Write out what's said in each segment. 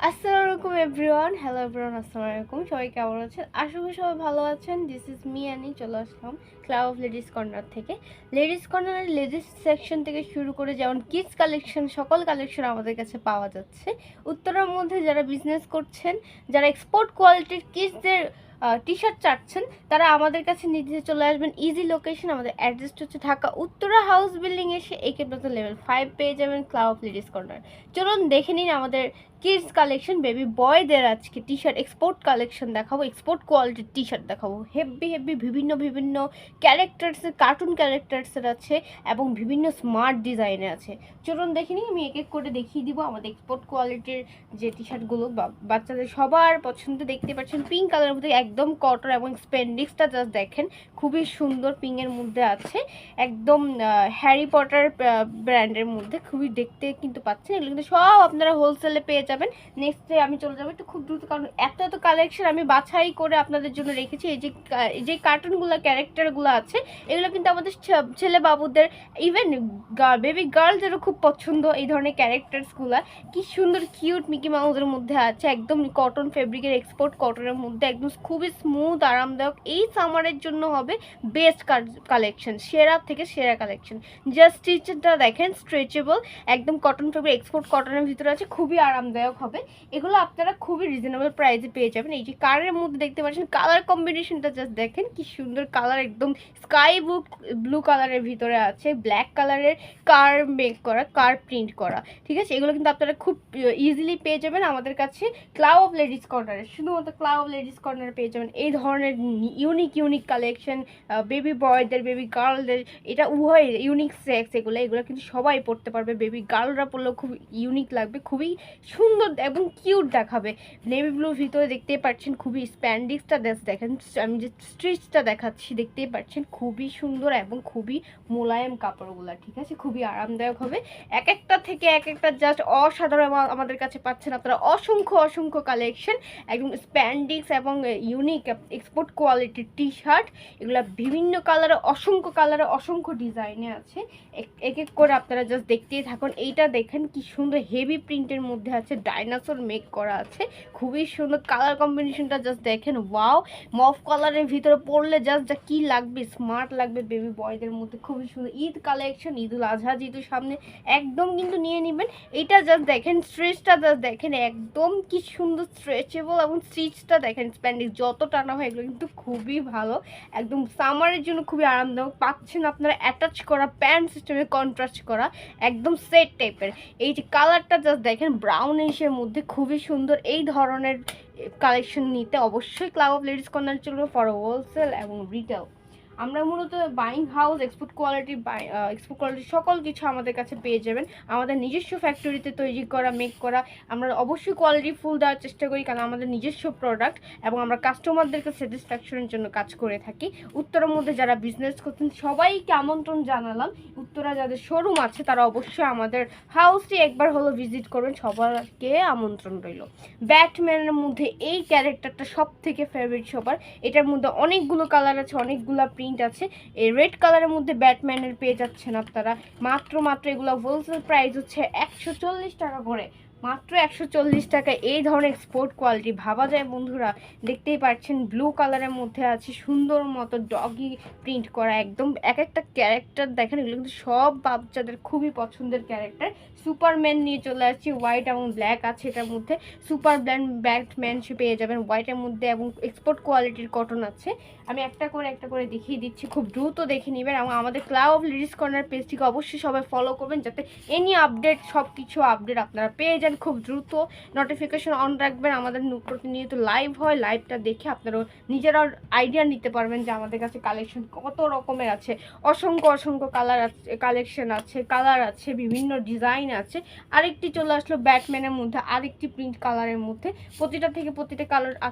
আসসালামু আলাইকুম everyone. Hello everyone, আসসালামু আলাইকুম। সবাই কেমন আছেন? আশা করি সবাই ভালো আছেন। দিস ইজ মি অ্যানি, চলে আসলাম ক্লাব অফ লেডিস কর্নার থেকে। লেডিস কর্নারের লেডিস সেকশন থেকে শুরু করে যেমন কিডস কালেকশন, সকল কালেকশন আমাদের কাছে পাওয়া যাচ্ছে। উত্তরের মধ্যে যারা বিজনেস করছেন, যারা এক্সপোর্ট কোয়ালিটির কিডসদের টি শার্ট চাচ্ছেন, তারা আমাদের কাছে নিজে চলে আসবেন। ইজি লোকেশন, আমাদের অ্যাড্রেস হচ্ছে ঢাকা উত্তরা হাউস বিল্ডিং এসে একে প্লাজা লেভেল 5 পেয়ে যাবেন ক্লাব অফ লেডিস কর্নার। চলুন দেখে নিন আমাদের কিডস কালেকশন। বেবি বয়দের আজকে টি শার্ট এক্সপোর্ট কালেকশন দেখাবো, এক্সপোর্ট কোয়ালিটির টি শার্ট দেখাবো। হেভি হেভি বিভিন্ন বিভিন্ন ক্যারেক্টার্সের, কার্টুন ক্যারেক্টার্সের আছে এবং বিভিন্ন স্মার্ট ডিজাইনের আছে। চলুন দেখে নিই, আমি এক এক করে দেখিয়ে দিব আমাদের এক্সপোর্ট কোয়ালিটির যে টি শার্টগুলো বাচ্চাদের সবার পছন্দ। দেখতে পাচ্ছেন পিঙ্ক কালারের মধ্যে একদম কটন এবং স্পেন্ডিক্সটা জাস্ট দেখেন, খুবই সুন্দর। পিঙ্কের মধ্যে আছে একদম হ্যারি পটার ব্র্যান্ডের মধ্যে, খুবই দেখতে কিন্তু পাচ্ছেন। এগুলো কিন্তু সব আপনারা হোলসেলে পেয়ে যাবেন। নেক্সটে আমি চলে যাবো একটু খুব দ্রুত, কারণ এত এত কালেকশন আমি বাছাই করে আপনাদের জন্য রেখেছি। এই যে কার্টুনগুলো ক্যারেক্টারগুলো আছে, এগুলো কিন্তু আমাদের ছেলে বাবুদের, ইভেন বেবি গার্লদেরও খুব পছন্দ এই ধরনের ক্যারেক্টার্সগুলো। কি সুন্দর কিউট মিকি মাউসের মধ্যে আছে, একদম কটন ফেব্রিকের, এক্সপোর্ট কটনের মধ্যে, একদম খুবই স্মুথ আরামদায়ক। এই সামারের জন্য হবে বেস্ট কালেকশন, সেরা থেকে সেরা কালেকশন। জাস্ট স্টিচটা দেখেন, স্ট্রেচেবল, একদম কটন ফেব্রিক, এক্সপোর্ট কটনের ভিতরে আছে, খুবই আরামদায়ক হবে। এগুলো আপনারা খুবই রিজনেবল প্রাইসে পেয়ে যাবেন। এই যে কালারের মধ্যে দেখতে পাচ্ছেন, কালার কম্বিনেশনটা জাস্ট দেখেন কি সুন্দর কালার, একদম স্কাই ব্লু কালারের ভিতরে আছে, ব্ল্যাক কালারের কার মেক করা, কার প্রিন্ট করা। ঠিক আছে, এগুলো কিন্তু আপনারা খুব ইজিলি পেয়ে যাবেন আমাদের কাছে ক্লাব অফ লেডিস কর্নারে। শুধুমাত্র ক্লাব অফ লেডিস কর্নারে পেয়ে যাবেন এই ধরনের ইউনিক ইউনিক কালেকশন। বেবি বয়দের, বেবি গার্লদের, এটা উভয় ইউনিক সেক্স। এগুলো কিন্তু সবাই পড়তে পারবে। বেবি গার্লরা পড়লেও খুব ইউনিক লাগবে, খুবই সুন্দর এবং কিউট দেখাবে। নেভি ব্লুর ভিতরে দেখতেই পাচ্ছেন, খুবই স্প্যান্ডিক্সটা দেখেন, আমি যে স্ট্রিচটা দেখাচ্ছি দেখতেই পাচ্ছেন, খুবই সুন্দর এবং খুবই মোলায়েম কাপড়গুলো। ঠিক আছে, খুবই আরামদায়ক হবে। এক একটা থেকে এক একটা জাস্ট অসাধারণ আমাদের কাছে পাচ্ছেন আপনারা। অসংখ্য অসংখ্য কালেকশন, একদম স্প্যান্ডিক্স এবং ইউনিক এক্সপোর্ট কোয়ালিটির টি শার্ট। এগুলো বিভিন্ন কালারে, অসংখ্য কালারে, অসংখ্য ডিজাইনে আছে। এক এক করে আপনারা জাস্ট দেখতেই থাকুন। এইটা দেখেন কি সুন্দর হেভি প্রিন্টের মধ্যে আছে, ডাইনোসর মেক করা আছে, খুবই সুন্দর। কালার কম্বিনেশনটা জাস্ট দেখেন, ওয়াও। মফ কালারের ভিতরে পরলে জাস্ট যা কি লাগবে, স্মার্ট লাগবে বেবি বয়দের মধ্যে, খুবই সুন্দর। ঈদ কালেকশন, ঈদুল আজহা যেহেতু সামনে, একদম কিন্তু নিয়ে নেবেন। এইটা জাস্ট দেখেন, স্ট্রেচটা জাস্ট দেখেন, একদম কি সুন্দর স্ট্রেচেবল, এবং স্টিচটা দেখেন, স্প্যান্ডিক্স যত টানা হয় এগুলো কিন্তু খুবই ভালো। একদম সামারের জন্য খুবই আরামদায়ক পাচ্ছেন আপনারা। অ্যাটাচ করা প্যান্ট সিস্টেমে কন্ট্রাস্ট করা, একদম সেট টাইপের। এই যে কালারটা জাস্ট দেখেন, ব্রাউনিশের মধ্যে, খুবই সুন্দর। এই ধরনের কালেকশন নিতে অবশ্যই ক্লাব অফ লেডিস কর্নার চলবে ফর হোলসেল এবং রিটেল। আমরা মূলত বাইং হাউস, এক্সপোর্ট কোয়ালিটি সকল কিছু আমাদের কাছে পেয়ে যাবেন। আমাদের নিজস্ব ফ্যাক্টরিতে তৈরি করা, মেক করা। আমরা অবশ্যই কোয়ালিটি ফুল দেওয়ার চেষ্টা করি, কারণ আমাদের নিজস্ব প্রোডাক্ট, এবং আমরা কাস্টমারদেরকে স্যাটিসফ্যাকশনের জন্য কাজ করে থাকি। উত্তরের মধ্যে যারা বিজনেস করছেন সবাইকে আমন্ত্রণ জানালাম। উত্তরা যাদের শোরুম আছে তারা অবশ্যই আমাদের হাউসটি একবার হলো ভিজিট করবেন, সবাইকে আমন্ত্রণ রইল। ব্যাটম্যানের মধ্যে এই ক্যারেক্টারটা সব থেকে ফেভারিট সবার। এটার মধ্যে অনেকগুলো কালার আছে, অনেকগুলো প্রিন্ট আছে। এই রেড কালারের মধ্যে ব্যাটম্যানের পেয়ে যাচ্ছেন আপনারা মাত্র এগুলো হোলসেল প্রাইস হচ্ছে 140 টাকা করে, মাত্র 140 টাকায়। এই ধরনের এক্সপোর্ট কোয়ালিটি ভাবা যায় বন্ধুরা। দেখতেই পাচ্ছেন ব্লু কালারের মধ্যে আছে সুন্দর মতো ডগি প্রিন্ট করা, একদম এক একটা ক্যারেক্টার দেখেন। এগুলো কিন্তু সব বাচ্চাদের খুবই পছন্দের ক্যারেক্টার। সুপারম্যান নিয়ে চলে আসছি, হোয়াইট এবং ব্ল্যাক আছে এটার মধ্যে। সুপার ব্যাটম্যান পেয়ে যাবেন হোয়াইটের মধ্যে, এবং এক্সপোর্ট কোয়ালিটির কটন আছে। আমি একটা করে দেখিয়ে দিচ্ছি, খুব দ্রুত দেখে নেবেন। এবং আমাদের ক্লাব অফ লেডিস কর্নার পেজটিকে অবশ্যই সবাই ফলো করবেন, যাতে এনি আপডেট, সব কিছু আপডেট আপনারা পেয়ে যান খুব দ্রুত। নোটিফিকেশন অন রাখবেন, আমাদের প্রতিনিয়ত লাইভ হয়, লাইভটা দেখে আপনারা নিজেরাও আইডিয়া নিতে পারবেন যে আমাদের কাছে কালেকশন কত রকমের আছে। অসংখ্য কালার আছে, কালেকশন আছে, কালার আছে, বিভিন্ন ডিজাইন আছে। আরেকটি চলে আসলো ব্যাটম্যানের মধ্যে, আরেকটি প্রিন্ট কালারের মধ্যে। প্রতিটা থেকে প্রতিটা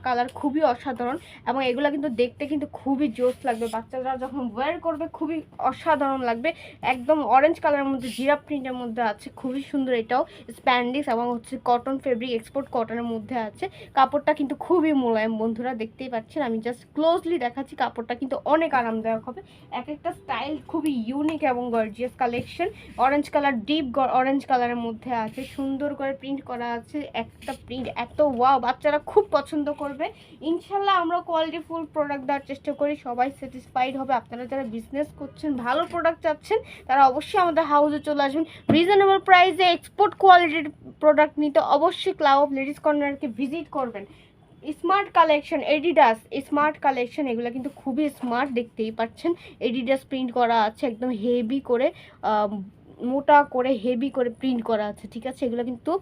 কালার খুবই অসাধারণ, এবং এগুলো কিন্তু দেখতে কিন্তু খুবই জোস লাগবে। বাচ্চারা যখন ওয়্যার করবে খুবই অসাধারণ লাগবে। একদম অরেঞ্জ কালারের মধ্যে জিরাফ প্রিন্টের মধ্যে আছে, খুবই সুন্দর। এটাও স্প্যান্ডিক্স এবং হচ্ছে কটন ফেব্রিক, এক্সপোর্ট কটনের মধ্যে আছে। কাপড়টা কিন্তু খুবই মোলায়েম বন্ধুরা, দেখতেই পাচ্ছেন। আমি জাস্ট ক্লোজলি দেখাচ্ছি, কাপড়টা কিন্তু অনেক আরামদায়ক হবে। এক একটা স্টাইল খুবই ইউনিক এবং gorgeous collection. Orange colour, deep orange কালারের মধ্যে আছে, সুন্দর করে প্রিন্ট করা আছে। একটা প্রিন্ট এত ওয়াও, বাচ্চারা খুব পছন্দ করবে ইনশাল্লাহ। আমরা কোয়ালিটিফুল প্রোডাক্ট দেওয়ার চেষ্টা করি, সবাই স্যাটিসফাইড হবে। আপনারা যারা বিজনেস করছেন, ভালো প্রোডাক্ট চাচ্ছেন, তারা অবশ্যই আমাদের হাউসে চলে আসবেন। রিজনেবল প্রাইসে এক্সপোর্ট কোয়ালিটির প্রোডাক্ট নিতে অবশ্যই ক্লাব অফ লেডিস কর্নারকে ভিজিট করবেন। Smart collection, Adidas smart collection, এগুলো কিন্তু খুবই স্মার্ট, দেখতেই পাচ্ছেন। এডিডাস প্রিন্ট করা আছে, একদম হেভি করে, মোটা করে হেভি করে প্রিন্ট করা আছে, ঠিক আছে। এগুলো কিন্তু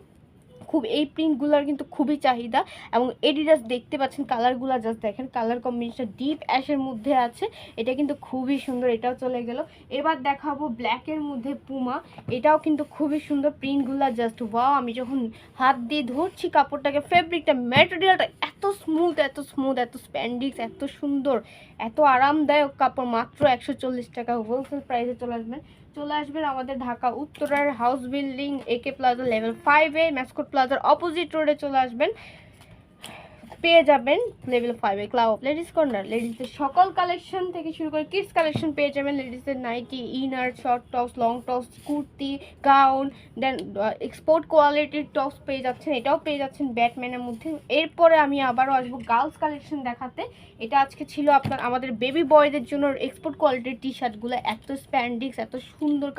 খুব, এই প্রিন্টগুলোর কিন্তু খুবই চাহিদা। এবং এডিডাস দেখতে পাচ্ছেন, কালারগুলো জাস্ট দেখেন, কালার কম্বিনেশন ডিপ অ্যাশের মধ্যে আছে। এটা কিন্তু খুবই সুন্দর, এটাও চলে গেল। এবার দেখাবো ব্ল্যাকের মধ্যে পুমা, এটাও কিন্তু খুবই সুন্দর। প্রিন্টগুলো জাস্ট ওয়াও, আমি যখন হাত দিয়ে ধরছি কাপড়টাকে, ফেব্রিকটা, ম্যাটেরিয়ালটা এত স্মুথ, এত স্মুথ, এত স্প্যান্ডিক্স, এত সুন্দর, এত আরামদায়ক কাপড়। মাত্র 140 টাকা হোলসেল প্রাইসে চলে আসবেন আমাদের ঢাকা উত্তরার house building AK plaza level 5-এ, ম্যাসকোট প্লাজার অপোজিট রোডে চলে আসবেন, পেয়ে যাবেন লেভেল 5-এ ক্লাব অফ লেডিস কর্নার। লেডিসদের সকল কালেকশন থেকে শুরু করে কিডস কালেকশন পেয়ে যাবেন। লেডিসদের nightie, inner, short tops, long tops, kurti, gown, then export কোয়ালিটির টপস পেয়ে যাচ্ছেন। এটাও পেয়ে যাচ্ছেন ব্যাটম্যানের মধ্যে। এরপরে আমি আবারও আসবো গার্লস কালেকশন দেখাতে। এটা আজকে ছিল আমাদের বেবি বয়দের জন্য এক্সপোর্ট কোয়ালিটির টি শার্টগুলো, এত স্প্যান্ডিক্স, এত সুন্দর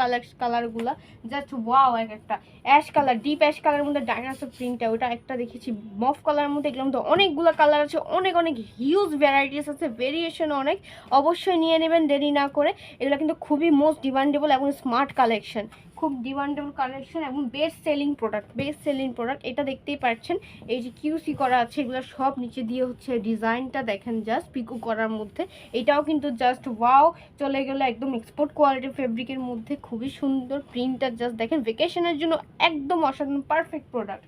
কালারগুলো, জাস্ট ওয়াও। এক একটা অ্যাশ কালার, ডিপ অ্যাশ কালারের মধ্যে ডাইনাসোর প্রিন্টটা, ওটা একটা দেখেছি মফ কালারের মধ্যে। এগুলোর মধ্যে অনেকগুলো কালার আছে, অনেক হিউজ ভ্যারাইটিস আছে, ভেরিয়েশন অনেক। অবশ্যই নিয়ে নেবেন দেরি না করে। এগুলো কিন্তু খুবই মোস্ট ডিমান্ডেবল এবং স্মার্ট কালেকশন, খুব ডিমান্ডেবল কালেকশন এবং বেস্ট সেলিং প্রোডাক্ট। এটা দেখতেই পাচ্ছেন, এই যে কিউসি করা আছে, এগুলো সব নিচে দিয়ে হচ্ছে ডিজাইনটা দেখেন, জাস্ট পিকো করার মধ্যে। এটাও কিন্তু জাস্ট ওয়াও, চলে গেলো একদম এক্সপোর্ট কোয়ালিটি ফেব্রিকের মধ্যে, খুবই সুন্দর প্রিন্টটা জাস্ট দেখেন। ভেকেশনের জন্য একদম অসাধারণ পারফেক্ট প্রোডাক্ট,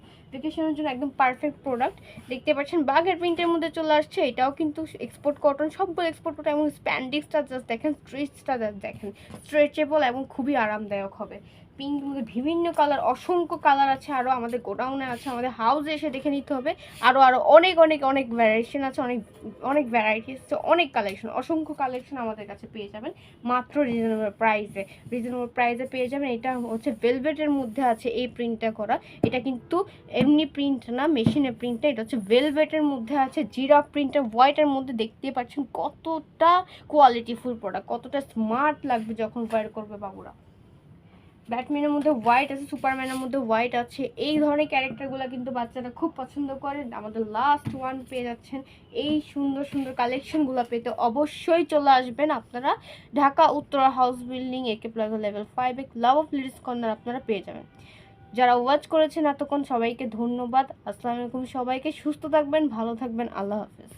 দেখতে পাচ্ছেন। বাঘের প্রিন্টের মধ্যে চলে আসছে, এটাও কিন্তু এক্সপোর্ট কটন, সবগুলো এক্সপোর্ট কটন। এবং স্প্যান্ডিক্সটা জাস্ট দেখেন, স্ট্রেচটা জাস্ট দেখেন, স্ট্রেচেবল এবং খুবই আরামদায়ক হবে। পিঙ্ক মধ্যে বিভিন্ন কালার, অসংখ্য কালার আছে, আরও আমাদের গোডাউনে আছে, আমাদের হাউসে এসে দেখে নিতে হবে। আরও অনেক ভ্যারিয়েশন আছে, অনেক ভ্যারাইটিস আছে, অনেক কালেকশন, অসংখ্য কালেকশন আমাদের কাছে পেয়ে যাবেন মাত্র রিজনেবল প্রাইসে পেয়ে যাবেন। এটা হচ্ছে ভেলভেটের মধ্যে আছে এই প্রিন্টটা করা। এটা কিন্তু এমনি প্রিন্ট না, মেশিনের প্রিন্টটা। এটা হচ্ছে ভেলভেটের মধ্যে আছে, জিরাফ প্রিন্টের হোয়াইটের মধ্যে। দেখতে পাচ্ছেন কতটা কোয়ালিটিফুল প্রোডাক্ট, কতটা স্মার্ট লাগবে যখন ওয়্যার করবে বাবুরা। ব্যাটম্যানের মধ্যে হোয়াইট আছে, সুপারম্যানের মধ্যে হোয়াইট আছে। এই ধরনের ক্যারেক্টারগুলো কিন্তু বাচ্চারা খুব পছন্দ করে। আমাদের লাস্ট ওয়ান পেয়ে যাচ্ছেন। এই সুন্দর কালেকশনগুলো পেতে অবশ্যই চলে আসবেন আপনারা Dhaka Uttara house building AK plaza level 5-এ ক্লাব অফ লেডিস কর্নার আপনারা পেয়ে যাবেন। যারা ওয়াচ করেছেন এতক্ষণ, সবাইকে ধন্যবাদ। আসসালামু আলাইকুম, সবাইকে সুস্থ থাকবেন, ভালো থাকবেন, আল্লাহ হাফেজ।